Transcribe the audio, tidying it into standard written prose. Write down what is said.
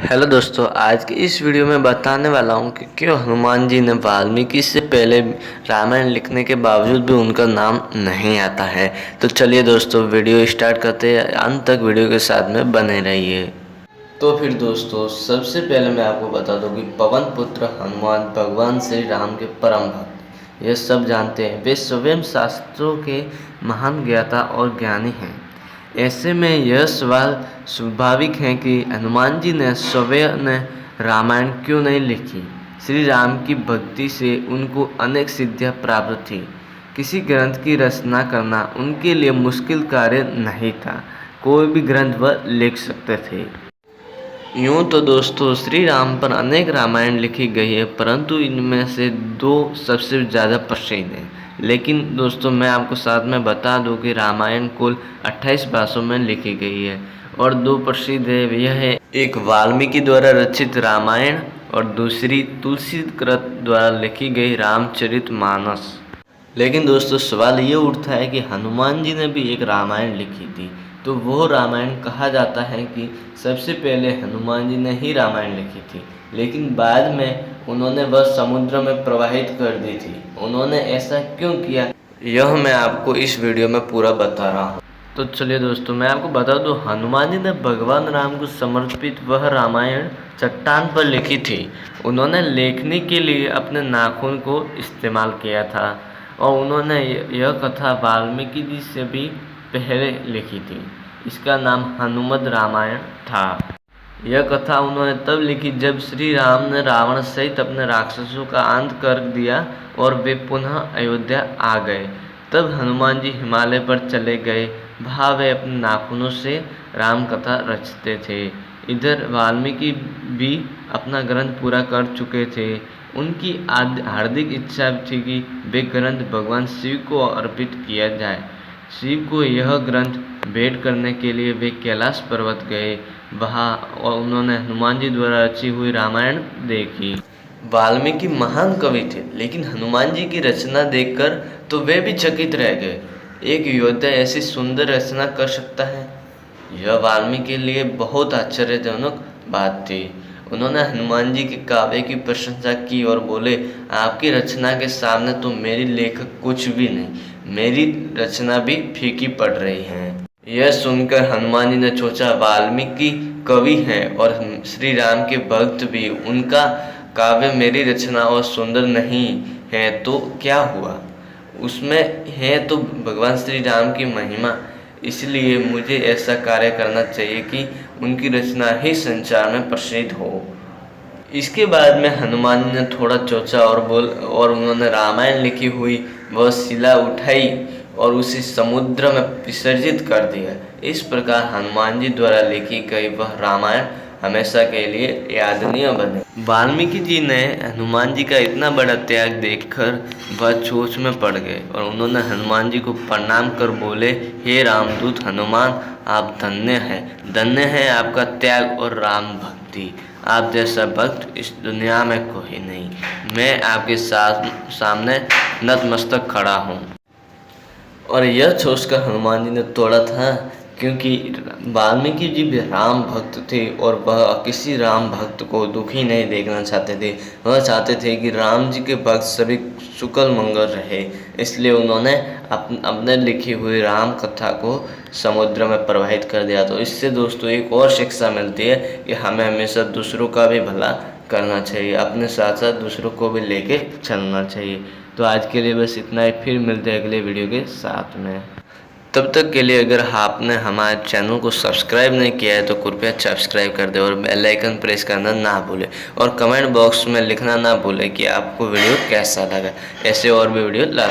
Hello दोस्तों, आज की इस वीडियो में बताने वाला हूँ कि क्यों हनुमान जी ने वाल्मीकि से पहले रामायण लिखने के बावजूद भी उनका नाम नहीं आता है। तो चलिए दोस्तों, वीडियो स्टार्ट करते हैं। अंत तक वीडियो के साथ में बने रहिए। तो फिर दोस्तों, सबसे पहले मैं आपको बता दूं कि पवन पुत्र हनुमान भगवान श्री राम के परम भक्त, ये सब जानते हैं। वे स्वयं शास्त्रों के महान ज्ञाता और ज्ञानी हैं। ऐसे में यह सवाल स्वाभाविक है कि हनुमान जी ने स्वयं रामायण क्यों नहीं लिखी। श्री राम की भक्ति से उनको अनेक सिद्धियां प्राप्त थी। किसी ग्रंथ की रचना करना उनके लिए मुश्किल कार्य नहीं था। कोई भी ग्रंथ वह लिख सकते थे। यूँ तो दोस्तों, श्री राम पर अनेक रामायण लिखी गई है, परंतु इनमें से दो सबसे ज़्यादा प्रसिद्ध हैं। लेकिन दोस्तों, मैं आपको साथ में बता दूं कि रामायण कुल 28 भाषाओं में लिखी गई है और दो प्रसिद्ध है। यह है एक वाल्मीकि द्वारा रचित रामायण और दूसरी तुलसीकृत द्वारा लिखी गई रामचरितमानस। लेकिन दोस्तों, सवाल ये उठता है कि हनुमान जी ने भी एक रामायण लिखी थी, तो वो रामायण कहा जाता है कि सबसे पहले हनुमान जी ने ही रामायण लिखी थी, लेकिन बाद में उन्होंने वह समुद्र में प्रवाहित कर दी थी। उन्होंने ऐसा क्यों किया, यह मैं आपको इस वीडियो में पूरा बता रहा हूँ। तो चलिए दोस्तों, मैं आपको बता दूं, हनुमान जी ने भगवान राम को समर्पित वह रामायण चट्टान पर लिखी थी। उन्होंने लेखनी के लिए अपने नाखून को इस्तेमाल किया था और उन्होंने यह कथा वाल्मीकि जी से भी पहले लिखी थी। इसका नाम हनुमद रामायण था। यह कथा उन्होंने तब लिखी जब श्री राम ने रावण सहित अपने राक्षसों का अंत कर दिया और वे पुनः अयोध्या आ गए। तब हनुमान जी हिमालय पर चले गए। वहाँ वे अपने नाखूनों से राम कथा रचते थे। इधर वाल्मीकि भी अपना ग्रंथ पूरा कर चुके थे। उनकी हार्दिक इच्छा थी कि वे ग्रंथ भगवान शिव को अर्पित किया जाए। शिव को यह ग्रंथ भेंट करने के लिए वे कैलाश पर्वत गए। वहाँ और उन्होंने हनुमान जी द्वारा रची हुई रामायण देखी। वाल्मीकि महान कवि थे, लेकिन हनुमान जी की रचना देखकर तो वे भी चकित रह गए। एक योद्धा ऐसी सुंदर रचना कर सकता है, यह वाल्मीकि के लिए बहुत आश्चर्यजनक बात थी। उन्होंने हनुमान जी के काव्य की प्रशंसा की और बोले, आपकी रचना के सामने तो मेरी लेखक कुछ भी नहीं, मेरी रचना भी फीकी पड़ रही है। यह सुनकर हनुमान जी ने सोचा, वाल्मीकि कवि हैं और श्री राम के भक्त भी, उनका काव्य मेरी रचना और सुंदर नहीं है तो क्या हुआ, उसमें है तो भगवान श्री राम की महिमा। इसलिए मुझे ऐसा कार्य करना चाहिए कि उनकी रचना ही संसार में प्रसिद्ध हो। इसके बाद में हनुमान जी ने थोड़ा सोचा और उन्होंने रामायण लिखी हुई वह शिला उठाई और उसे समुद्र में विसर्जित कर दिया। इस प्रकार हनुमान जी द्वारा लिखी गई वह रामायण हमेशा के लिए यादनीय बने। वाल्मीकि जी ने हनुमान जी का इतना बड़ा त्याग देखकर वह सोच में पड़ गए और उन्होंने हनुमान जी को प्रणाम कर बोले, हे रामदूत हनुमान, आप धन्य है आपका त्याग और राम भक्ति। आप जैसा भक्त इस दुनिया में कोई नहीं। मैं आपके सामने नतमस्तक खड़ा हूँ। और यह सोचकर हनुमान जी ने तोड़ा था, क्योंकि वाल्मीकि जी भी राम भक्त थे और वह किसी राम भक्त को दुखी नहीं देखना चाहते थे। वह चाहते थे कि राम जी के भक्त सभी सुकल मंगल रहे। इसलिए उन्होंने अपने लिखी हुई राम कथा को समुद्र में प्रवाहित कर दिया। तो इससे दोस्तों एक और शिक्षा मिलती है कि हमें हमेशा दूसरों का भी भला करना चाहिए, अपने साथ साथ दूसरों को भी लेके चलना चाहिए। तो आज के लिए बस इतना ही, फिर मिलते हैं अगले वीडियो के साथ में। तब तक के लिए अगर आपने हमारे चैनल को सब्सक्राइब नहीं किया है तो कृपया सब्सक्राइब कर दें और बेल आइकन प्रेस करना ना भूलें और कमेंट बॉक्स में लिखना ना भूलें कि आपको वीडियो कैसा लगा। ऐसे और भी वीडियो ला